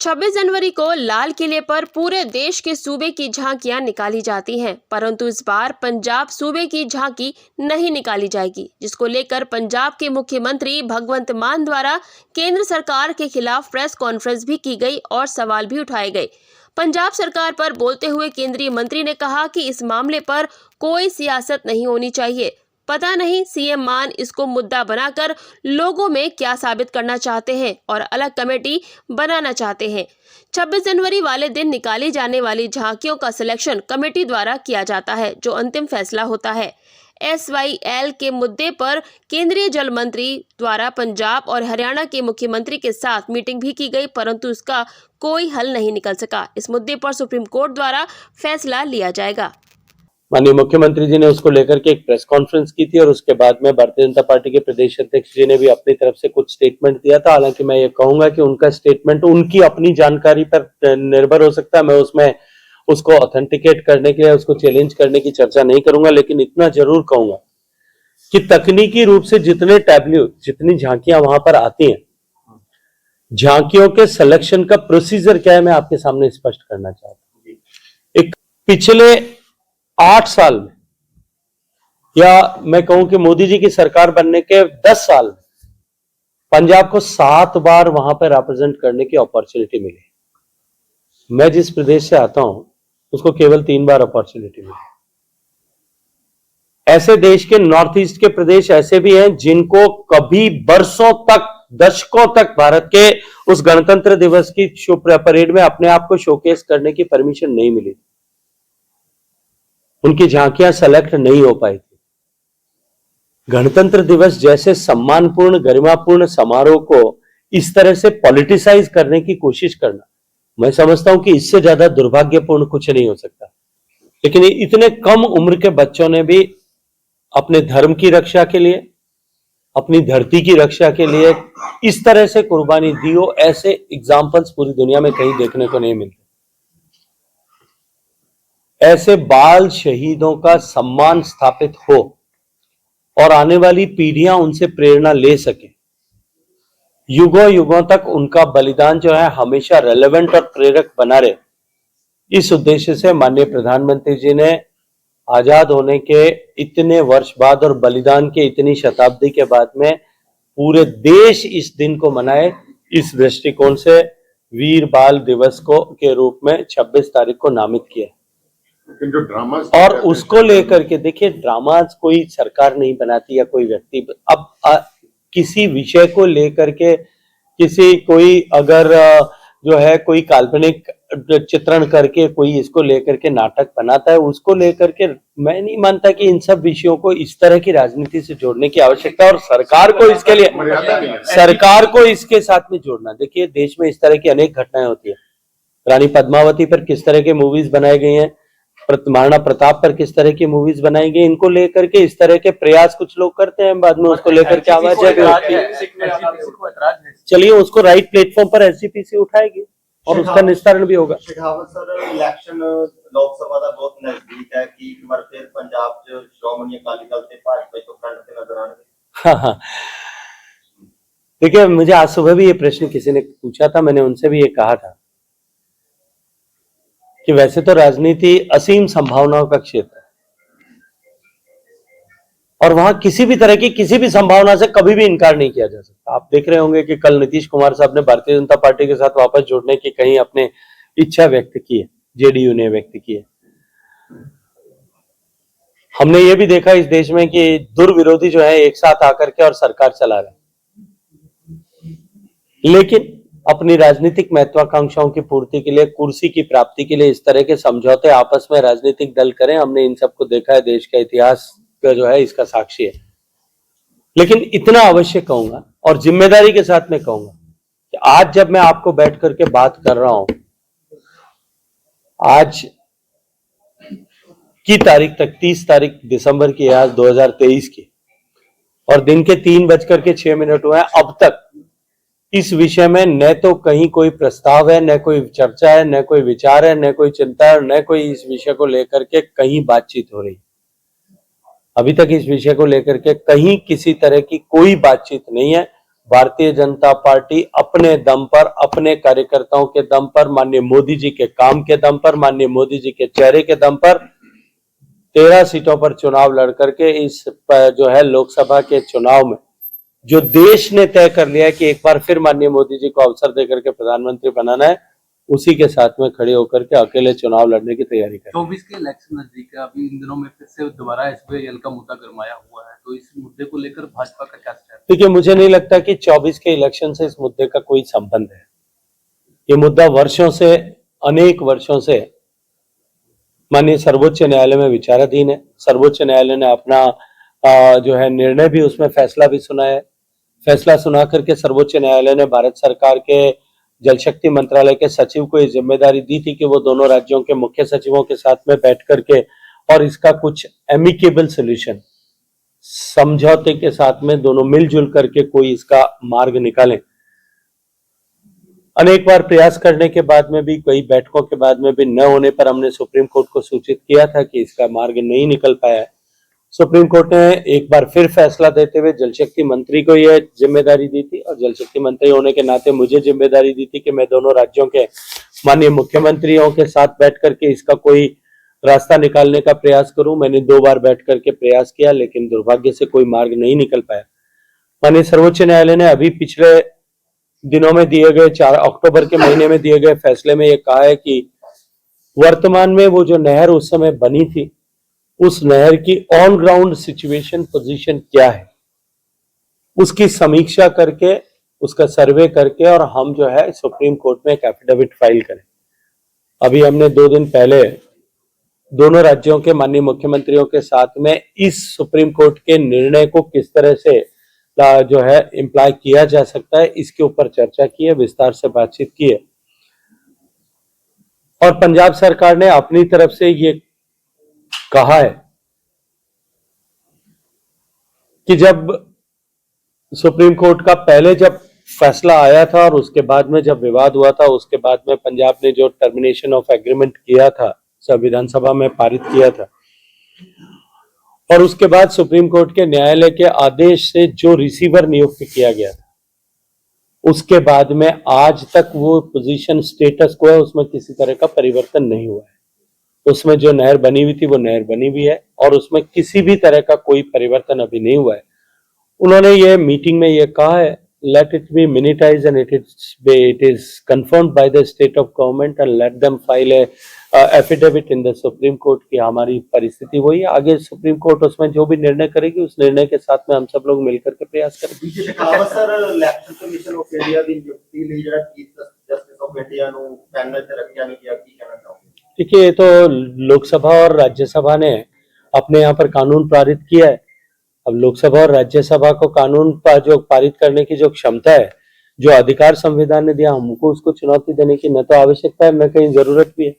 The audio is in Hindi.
26 जनवरी को लाल किले पर पूरे देश के सूबे की झांकियां निकाली जाती हैं, परंतु इस बार पंजाब सूबे की झांकी नहीं निकाली जाएगी, जिसको लेकर पंजाब के मुख्यमंत्री भगवंत मान द्वारा केंद्र सरकार के खिलाफ प्रेस कॉन्फ्रेंस भी की गई और सवाल भी उठाए गए। पंजाब सरकार पर बोलते हुए केंद्रीय मंत्री ने कहा कि इस मामले पर कोई सियासत नहीं होनी चाहिए। पता नहीं सीएम मान इसको मुद्दा बनाकर लोगों में क्या साबित करना चाहते हैं और अलग कमेटी बनाना चाहते हैं। 26 जनवरी वाले दिन निकाली जाने वाली झांकियों का सिलेक्शन कमेटी द्वारा किया जाता है, जो अंतिम फैसला होता है। SYL के मुद्दे पर केंद्रीय जल मंत्री द्वारा पंजाब और हरियाणा के मुख्यमंत्री के साथ मीटिंग भी की गई, परंतु इसका कोई हल नहीं निकल सका। इस मुद्दे पर सुप्रीम कोर्ट द्वारा फैसला लिया जाएगा। माननीय मुख्यमंत्री जी ने उसको लेकर के एक प्रेस कॉन्फ्रेंस की थी और उसके बाद में भारतीय जनता पार्टी के प्रदेश अध्यक्ष जी ने भी अपनी तरफ से कुछ स्टेटमेंट दिया था। हालांकि मैं ये कहूंगा कि उनका स्टेटमेंट उनकी अपनी जानकारी पर निर्भर हो सकता है, मैं उसमें उसको ऑथेंटिकेट करने के लिए उसको चैलेंज करने की चर्चा नहीं करूंगा, लेकिन इतना जरूर कहूंगा कि तकनीकी रूप से जितने टैब्ल्यू जितनी झांकियां वहां पर आती हैं, झांकियों के सिलेक्शन का प्रोसीजर क्या है मैं आपके सामने स्पष्ट करना चाहता हूं। एक पिछले 8 साल में, या मैं कहूं कि मोदी जी की सरकार बनने के 10 साल में पंजाब को 7 बार वहां पर रिप्रेजेंट करने की अपॉर्चुनिटी मिली। मैं जिस प्रदेश से आता हूं उसको केवल 3 बार अपॉर्चुनिटी मिली। ऐसे देश के नॉर्थ ईस्ट के प्रदेश ऐसे भी हैं जिनको कभी बरसों तक, दशकों तक भारत के उस गणतंत्र दिवस की परेड में अपने आप को शोकेस करने की परमिशन नहीं मिली। उनकी झांकियां सेलेक्ट नहीं हो पाई थी। गणतंत्र दिवस जैसे सम्मानपूर्ण, गरिमापूर्ण समारोह को इस तरह से पॉलिटिसाइज करने की कोशिश करना, मैं समझता हूं कि इससे ज्यादा दुर्भाग्यपूर्ण कुछ नहीं हो सकता। लेकिन इतने कम उम्र के बच्चों ने भी अपने धर्म की रक्षा के लिए, अपनी धरती की रक्षा के लिए इस तरह से कुर्बानी दी हो, ऐसे एग्जाम्पल्स पूरी दुनिया में कहीं देखने को नहीं मिलते। ऐसे बाल शहीदों का सम्मान स्थापित हो और आने वाली पीढ़ियां उनसे प्रेरणा ले सके, युगों युगों तक उनका बलिदान जो है हमेशा रेलेवेंट और प्रेरक बना रहे, इस उद्देश्य से माननीय प्रधानमंत्री जी ने आजाद होने के इतने वर्ष बाद और बलिदान के इतनी शताब्दी के बाद में पूरे देश इस दिन को मनाए, इस दृष्टिकोण से वीर बाल दिवस को के रूप में 26 तारीख को नामित किया। जो ड्रामा और उसको लेकर के देखिए, ड्रामाज कोई सरकार नहीं बनाती या कोई व्यक्ति। अब किसी विषय को लेकर के कोई अगर जो है कोई काल्पनिक चित्रण करके कोई इसको लेकर के नाटक बनाता है, उसको लेकर के मैं नहीं मानता कि इन सब विषयों को इस तरह की राजनीति से जोड़ने की आवश्यकता है और सरकार को इसके लिए, सरकार को इसके साथ में जोड़ना। देखिए, देश में इस तरह की अनेक घटनाएं होती है। रानी पद्मावती पर किस तरह के मूवीज बनाए गए हैं, महाराणा प्रताप पर किस तरह की मूवीज बनाई गई, इनको लेकर के इस तरह के प्रयास कुछ लोग करते हैं, बाद में उसको लेकर के आवाज चलिए उसको राइट प्लेटफॉर्म पर एसजीपीसी उठाएगी और उसका निस्तारण भी होगा। शेखावत सर, इलेक्शन लोकसभा का बहुत नजदीक है कि एक बार फिर पंजाब च श्रोमणी अकाली दल ते भाजपा तो फ्रंट पे नजर आएंगे। हाँ, देखिए, मुझे आज सुबह भी ये प्रश्न किसी ने पूछा था, मैंने उनसे भी ये कहा था कि वैसे तो राजनीति असीम संभावनाओं का क्षेत्र है और वहां किसी भी तरह की किसी भी संभावना से कभी भी इनकार नहीं किया जा सकता। आप देख रहे होंगे कि कल नीतीश कुमार साहब ने भारतीय जनता पार्टी के साथ वापस जुड़ने की कहीं अपने इच्छा व्यक्त की है, जेडीयू ने व्यक्त की है। हमने ये भी देखा इस देश में कि दुर्विरोधी जो है एक साथ आकर के और सरकार चला रहे, लेकिन अपनी राजनीतिक महत्वाकांक्षाओं की पूर्ति के लिए, कुर्सी की प्राप्ति के लिए इस तरह के समझौते आपस में राजनीतिक दल करें। हमने इन सबको देखा है, देश का इतिहास का जो है इसका साक्षी है। लेकिन इतना अवश्य कहूंगा और जिम्मेदारी के साथ में कहूंगा कि आज जब मैं आपको बैठ करके बात कर रहा हूं, आज की तारीख तक 30 तारीख दिसंबर की, आज 2023 की, और दिन के 3:06 हुए हैं, अब तक इस विषय में न तो कहीं कोई प्रस्ताव है, न कोई चर्चा है, न कोई विचार है, न कोई चिंता है, न कोई इस विषय को लेकर के कहीं बातचीत हो रही। अभी तक इस विषय को लेकर के कहीं किसी तरह की कोई बातचीत नहीं है। भारतीय जनता पार्टी अपने दम पर, अपने कार्यकर्ताओं के दम पर, माननीय मोदी जी के काम के दम पर, माननीय मोदी जी के चेहरे के दम पर 13 सीटों पर चुनाव लड़ करके इस जो है लोकसभा के चुनाव में जो देश ने तय कर लिया है कि एक बार फिर माननीय मोदी जी को अवसर देकर के प्रधानमंत्री बनाना है, उसी के साथ में खड़े होकर के अकेले चुनाव लड़ने की तैयारी करें। 24 के इलेक्शन नजदीक है, अभी इन दिनों में फिर से दोबारा एसबीआई का मुद्दा गरमाया हुआ है, तो इस मुद्दे को लेकर भाजपा का क्या स्टैंड? देखिए, मुझे नहीं लगता कि 24 के इलेक्शन से इस मुद्दे का कोई संबंध है। ये मुद्दा वर्षों से, अनेक वर्षों से माननीय सर्वोच्च न्यायालय में विचाराधीन है। सर्वोच्च न्यायालय ने अपना जो है निर्णय भी, उसमें फैसला भी सुनाया। फैसला सुना करके सर्वोच्च न्यायालय ने भारत सरकार के जल शक्ति मंत्रालय के सचिव को ये जिम्मेदारी दी थी कि वो दोनों राज्यों के मुख्य सचिवों के साथ में बैठ करके और इसका कुछ एमिकेबल सोल्यूशन, समझौते के साथ में दोनों मिलजुल करके कोई इसका मार्ग निकालें। अनेक बार प्रयास करने के बाद में भी, कई बैठकों के बाद में भी न होने पर हमने सुप्रीम कोर्ट को सूचित किया था कि इसका मार्ग नहीं निकल पाया है। सुप्रीम कोर्ट ने एक बार फिर फैसला देते हुए जल शक्ति मंत्री को यह जिम्मेदारी दी थी और जल शक्ति मंत्री होने के नाते मुझे जिम्मेदारी दी थी कि मैं दोनों राज्यों के माननीय मुख्यमंत्रियों के साथ बैठ करके इसका कोई रास्ता निकालने का प्रयास करूं। मैंने 2 बार बैठ करके प्रयास किया, लेकिन दुर्भाग्य से कोई मार्ग नहीं निकल पाया। माननीय सर्वोच्च न्यायालय ने अभी पिछले दिनों में दिए गए 4 अक्टूबर के महीने में दिए गए फैसले में यह कहा है कि वर्तमान में वो जो नहर उस समय बनी थी, उस नहर की ऑन ग्राउंड सिचुएशन, पोजीशन क्या है, उसकी समीक्षा करके, उसका सर्वे करके और हम जो है सुप्रीम कोर्ट में एक एफिडेविट फाइल करें। अभी हमने 2 दिन पहले दोनों राज्यों के माननीय मुख्यमंत्रियों के साथ में इस सुप्रीम कोर्ट के निर्णय को किस तरह से जो है इम्प्लाई किया जा सकता है, इसके ऊपर चर्चा की है, विस्तार से बातचीत की है। और पंजाब सरकार ने अपनी तरफ से ये कहा है कि जब सुप्रीम कोर्ट का पहले जब फैसला आया था और उसके बाद में जब विवाद हुआ था, उसके बाद में पंजाब ने जो टर्मिनेशन ऑफ एग्रीमेंट किया था, विधानसभा में पारित किया था, और उसके बाद सुप्रीम कोर्ट के न्यायालय के आदेश से जो रिसीवर नियुक्त किया गया था, उसके बाद में आज तक वो पोजीशन स्टेटस को है, उसमें किसी तरह का परिवर्तन नहीं हुआ है। उसमें जो नहर बनी हुई थी वो नहर बनी हुई है और उसमें किसी भी तरह का कोई परिवर्तन अभी नहीं हुआ है। उन्होंने ये मीटिंग में ये कहा है, let it be minutized and it is confirmed by the state of government and let them file a affidavit in the Supreme Court कि हमारी परिस्थिति वही है। आगे सुप्रीम कोर्ट उसमें जो भी निर्णय करेगी, उस निर्णय के साथ में हम सब लोग मिलकर के प्रयास करेंगे। Sir, election commission of India ਦੀ ਨਿਯੁਕਤੀ ਲਈ ਜਿਹੜਾ ਚੀਫ ਜਸਟਿਸ ਆਫ ਇੰਡੀਆ ਨੂੰ ਪੈਨਲ ਤੇ ਰੱਖਿਆ ਨਹੀਂ ਗਿਆ, ਕੀ ਕਹਿਣਾ ਚਾਹੋਗੇ? देखिए, ये तो लोकसभा और राज्यसभा ने अपने यहाँ पर कानून पारित किया है। अब लोकसभा और राज्यसभा को कानून पर जो पारित करने की जो क्षमता है, जो अधिकार संविधान ने दिया, हमको उसको चुनौती देने की न तो आवश्यकता है, न कहीं जरूरत भी है।